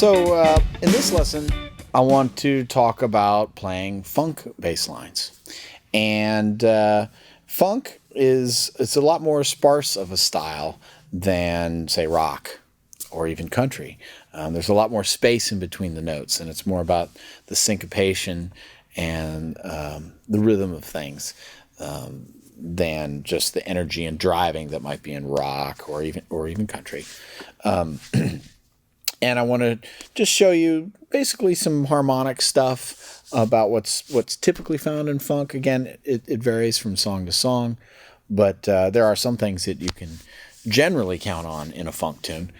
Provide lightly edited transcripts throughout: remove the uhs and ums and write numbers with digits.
In this lesson, I want to talk about playing funk bass lines. And funk it's a lot more sparse of a style than, say, rock or even country. There's a lot more space in between the notes, and it's more about the syncopation and the rhythm of things than just the energy and driving that might be in rock or even country. And I want to just show you basically some harmonic stuff about what's typically found in funk. Again, it varies from song to song, but there are some things that you can generally count on in a funk tune.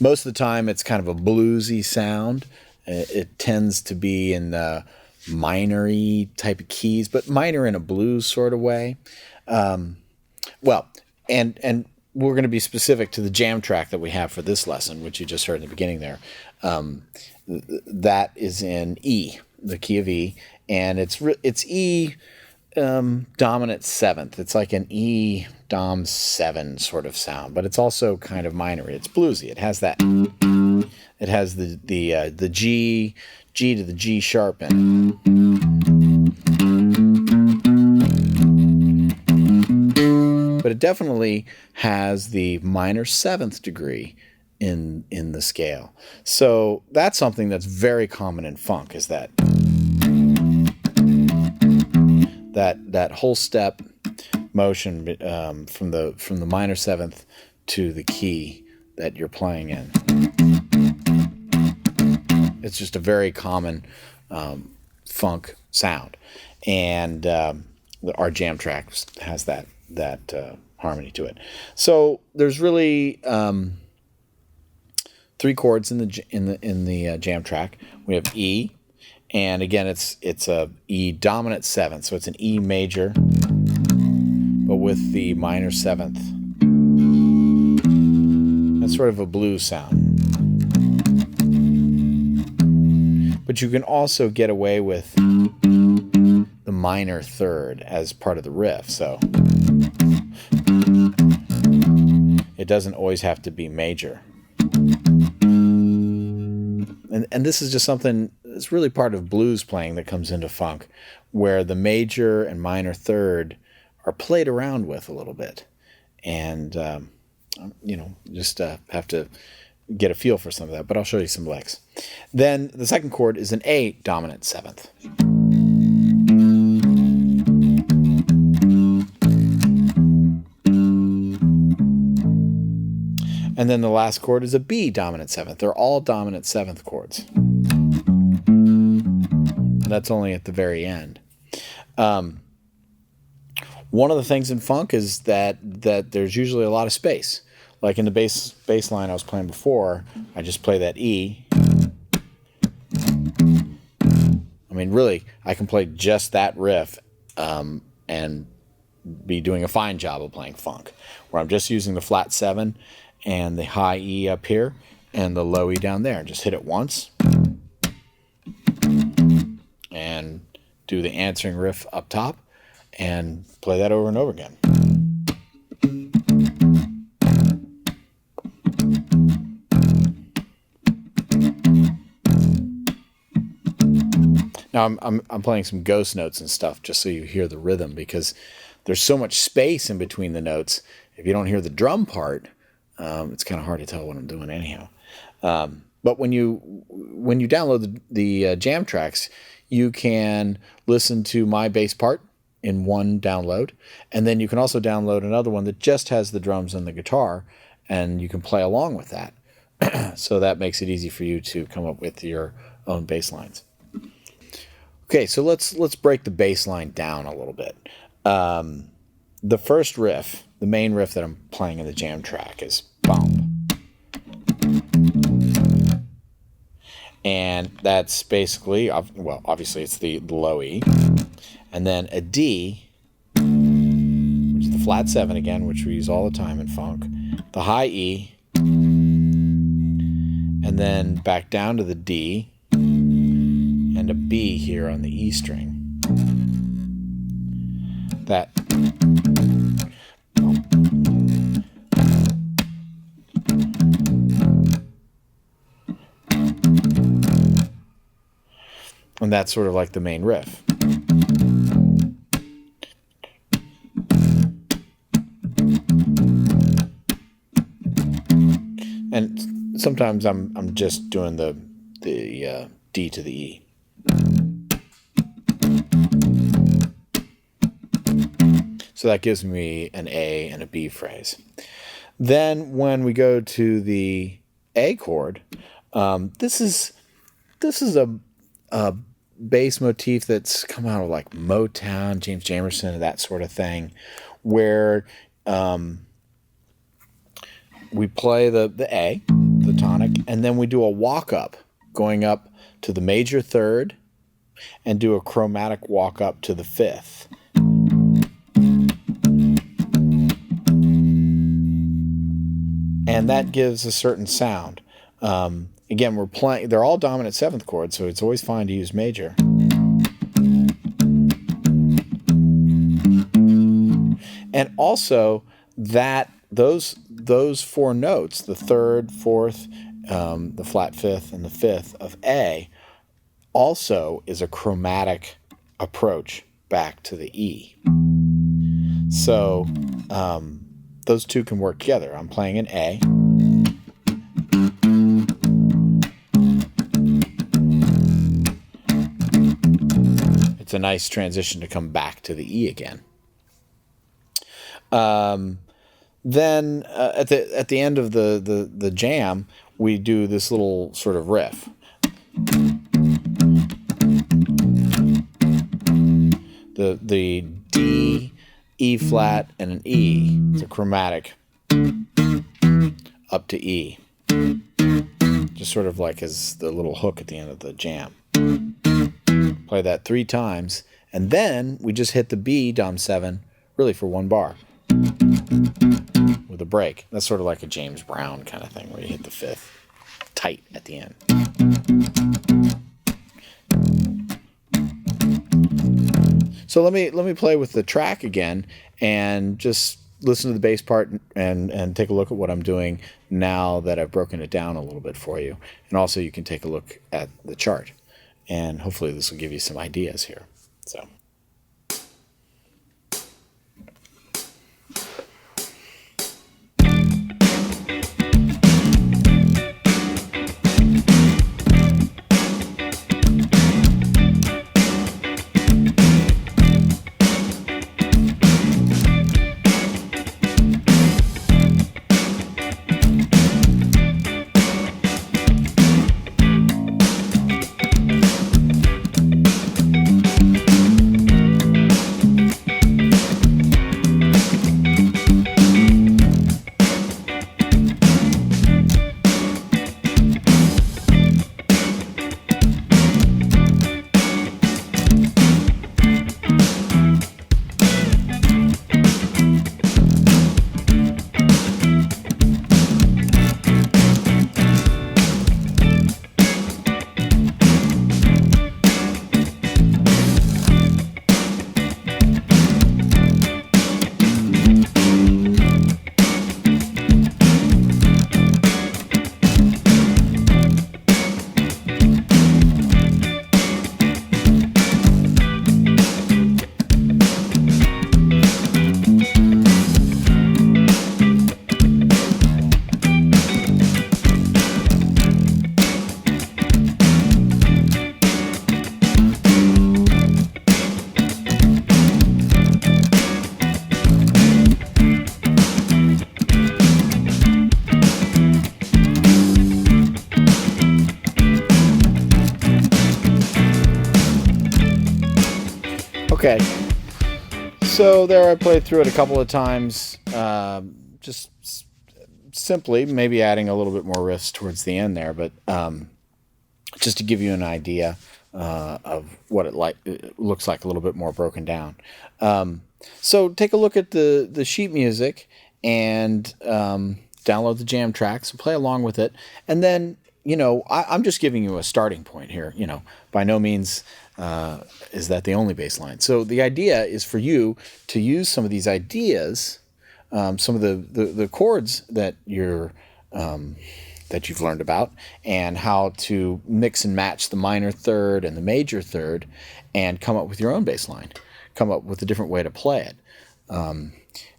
Most of the time, it's kind of a bluesy sound. It tends to be in the minor-y type of keys, but minor in a blues sort of way. And we're going to be specific to the jam track that we have for this lesson, which you just heard in the beginning there. That is in E, the key of E, and it's E dominant seventh. It's like an E dom 7 sort of sound, but it's also kind of minor. It's bluesy. It has that. It has the G to the G sharp in it. But it definitely has the minor 7th degree in the scale. So that's something that's very common in funk, is that whole step motion from the minor 7th to the key that you're playing in. It's just a very common funk sound, and our jam track has that harmony to it. So there's really 3 chords in the jam track. We have E, and again it's a E dominant 7th, so it's an E major, but with the minor 7th. That's sort of a blues sound. But you can also get away with the minor 3rd as part of the riff, so it doesn't always have to be major. And this is just something that's really part of blues playing that comes into funk, where the major and minor 3rd are played around with a little bit. And, just have to get a feel for some of that, but I'll show you some licks. Then the second chord is an A dominant 7th. And then the last chord is a B dominant 7th. They're all dominant 7th chords. And that's only at the very end. One of the things in funk is that there's usually a lot of space. Like in the bass line I was playing before, I just play that E. I mean, really, I can play just that riff and be doing a fine job of playing funk, where I'm just using the flat 7 and the high E up here and the low E down there. Just hit it once and do the answering riff up top and play that over and over again. Now I'm playing some ghost notes and stuff just so you hear the rhythm, because there's so much space in between the notes. If you don't hear the drum part, it's kind of hard to tell what I'm doing anyhow. But when you download the jam tracks, you can listen to my bass part in one download, and then you can also download another one that just has the drums and the guitar, and you can play along with that. So that makes it easy for you to come up with your own bass lines. Okay, so let's break the bass line down a little bit. The first riff, the main riff that I'm playing in the jam track, is bump. And that's basically, obviously it's the low E, and then a D, which is the flat 7 again, which we use all the time in funk, the high E, and then back down to the D, and a B here on the E string. That. And that's sort of like the main riff. And sometimes I'm just doing the D to the E. So that gives me an A and a B phrase. Then when we go to the A chord, this is a bass motif that's come out of like Motown, James Jamerson, that sort of thing, where we play the A, the tonic, and then we do a walk up, going up to the major third, and do a chromatic walk up to the fifth. And that gives a certain sound. Again, we're playing, they're all dominant seventh chords, so it's always fine to use major. And also that those four notes, the third, fourth, the flat fifth, and the fifth of A, also is a chromatic approach back to the E. So those two can work together. I'm playing an A. It's a nice transition to come back to the E again. Then at the end of the jam, we do this little sort of riff. The D, E flat, and an E. It's a chromatic up to E. Just sort of like as the little hook at the end of the jam. Play that 3 times, and then we just hit the B dom 7 really for 1 bar with a break. That's sort of like a James Brown kind of thing where you hit the 5th tight at the end. So let me play with the track again and just listen to the bass part and take a look at what I'm doing now that I've broken it down a little bit for you. And also you can take a look at the chart. And hopefully this will give you some ideas here. So. Okay, so there I played through it a couple of times, just simply maybe adding a little bit more riffs towards the end there, but just to give you an idea of what it looks like a little bit more broken down. So take a look at the sheet music and download the jam tracks and play along with it, and then I'm just giving you a starting point here. By no means is that the only bass line. So the idea is for you to use some of these ideas, some of the chords that that you've learned about, and how to mix and match the minor third and the major third, and come up with your own bass line, come up with a different way to play it.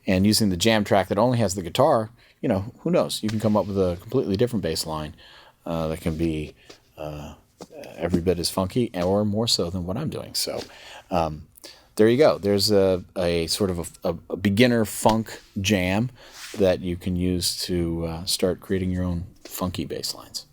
And using the jam track that only has the guitar, who knows? You can come up with a completely different bass line that can be every bit as funky or more so than what I'm doing. So there you go. There's a sort of a beginner funk jam that you can use to start creating your own funky bass lines.